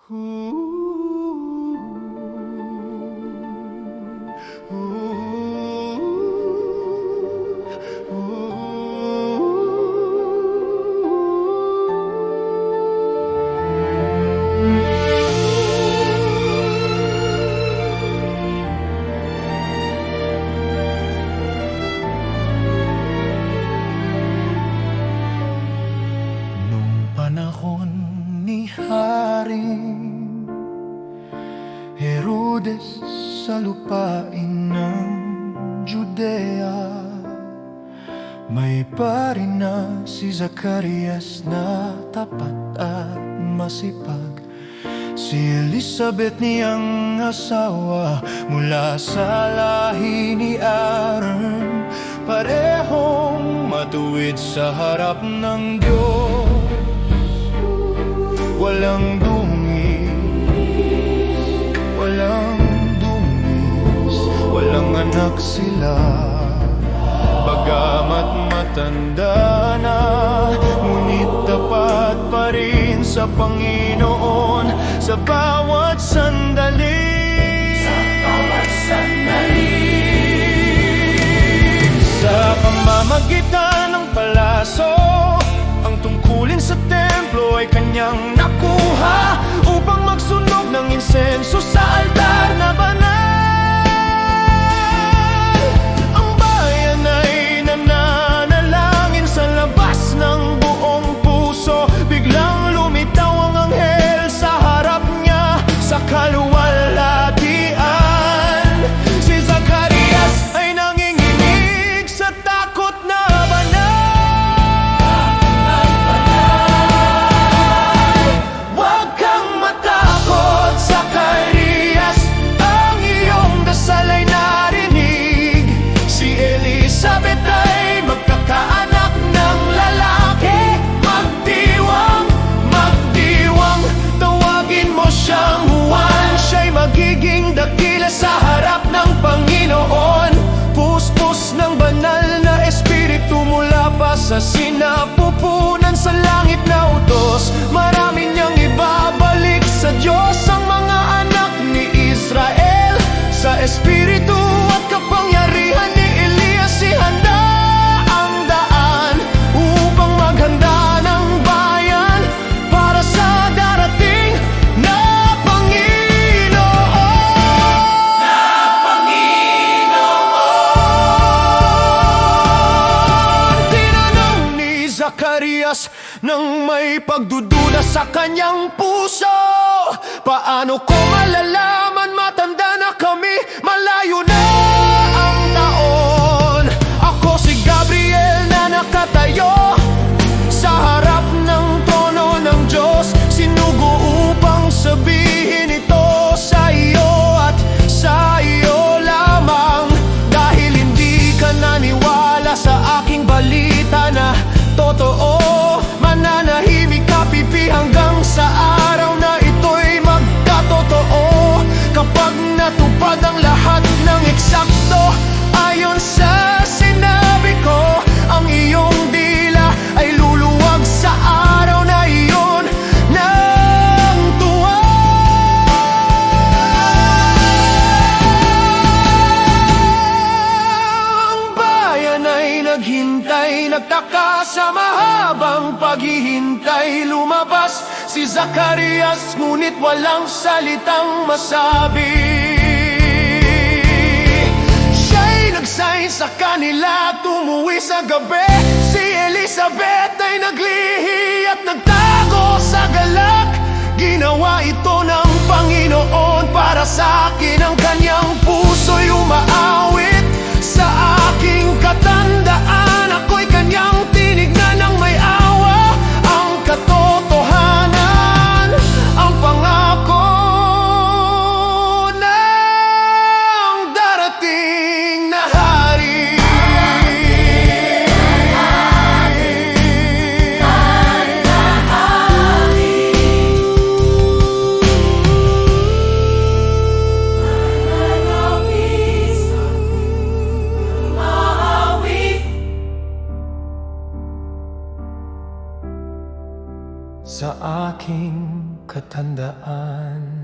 Panahon ni Haring Herodes sa lupain ng Judea, may pari na si Zacarias na tapat at masipag. Si Elizabeth niyang asawa mula sa lahi ni Aaron, parehong matuwid sa harap ng Diyos. Walang dungis, walang anak sila. Bagamat matanda na, ngunit tapat pa rin sa Panginoon sa bawat sandali. Sa pamamagitan ng palaso, ang tungkulin sa templo ay kanyang nakuha upang magsunog ng insenso sa altar na banal. Ang bayan ay nananalangin sa labas ng buong puso. Biglang lumitaw ang anghel sa harap niya sa kaluwalhatian. Si Zacarias ay nanginginig sa takot na banal. Sa harap ng Panginoon, puspos ng banal na espiritu mula pa sa sinapupunan sa langit na utos. Marami niyang ibabalik sa Diyos ang mga anak ni Israel. Sa espiritu at kapangyarihan ni Elias, ihanda ang daan upang maghanda ng bayan para sa darating na Zacarias nang may pagdududa sa kanyang puso. Paano ko malalaman, matanda na kami, malayo na ang taon. Ako si Gabriel na nakatayo sa harap ng trono ng Diyos, sinugo upang sabihin ito sa iyo at sa iyo lamang. Dahil hindi ka naniwala sa aking balita na totoo, mananahimik ka pipi hanggang sa araw na ito'y magkatotoo. Kapag natupad ang lahat ng eksakto ayon sa sinabi ko, ang iyong dila ay luluwag sa araw na iyon ng tuwa. Ang bayan ay naghintay, nagtaka sa mahabang paghihintay. Lumabas si Zacarias, ngunit walang salitang masabi. Siya'y nagsahin sa kanila, tumuwi sa gabi. Si Elizabeth ay naglihi at nagtago sa galak. Ginawa ito ng Panginoon para sa akin. Ang kanyang puso'y umaawit sa aking katandaan. Ako'y kanyang tinignan ng may awa. Ang katotohanan, ang pangako ng darating na hari. tandaan.